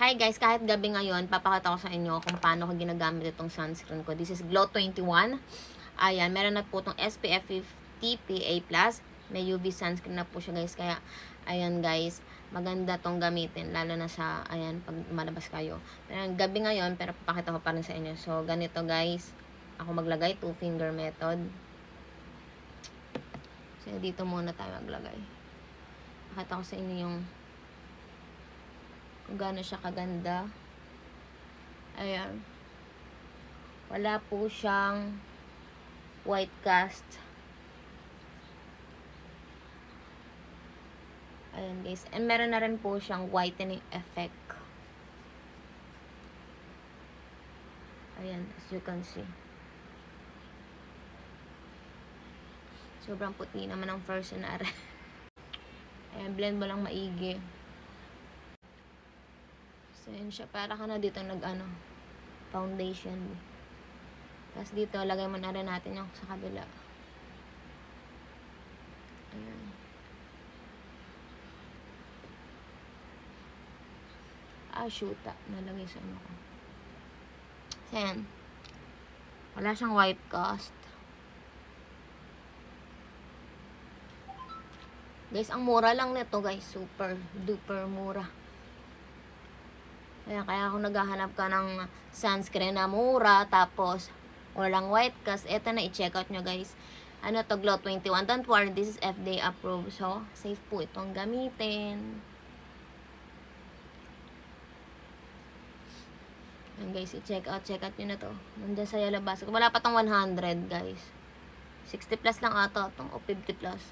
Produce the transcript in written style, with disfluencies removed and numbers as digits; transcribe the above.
Hi guys, kahit gabi ngayon, papakita ko sa inyo kung paano ko ginagamit itong sunscreen ko. This is Glow 21. Ayan, meron na po itong SPF 50 PA+. May UV sunscreen na po siya guys. Kaya, ayan guys, maganda tong gamitin. Lalo na sa, ayan, pag malabas kayo. Pero gabi ngayon, pero papakita ko pa rin sa inyo. So, ganito guys. Ako maglagay, 2-finger method. So, dito muna tayo maglagay. Pakita ko sa inyo yung kung gaano siya kaganda. Ayan. Wala po siyang white cast. Ayan guys. And meron na rin po siyang whitening effect. Ayan, as you can see. Sobrang puti naman ang version na rin. Ayan, blend mo lang maigi. So, yun siya. Para ka na dito foundation. Tapos dito, lagay mo na rin natin yung sa kabila. Ayan. Shoota. Nalagay sa ano ko. So, ayan. Wala siyang white cast. Guys, ang mura lang nito, guys. Super duper mura. Kaya kung naghahanap ka ng sunscreen na mura, tapos walang white cast, eto na, i-check out nyo guys. Ano to, Glow 21. Don't worry, this is FDA approved. So, safe po itong gamitin. Yan guys, i-check out nyo na to. Nandiyan sa yellow basket. Wala pa tong 100 guys. 60 plus lang ata, itong o 50 plus.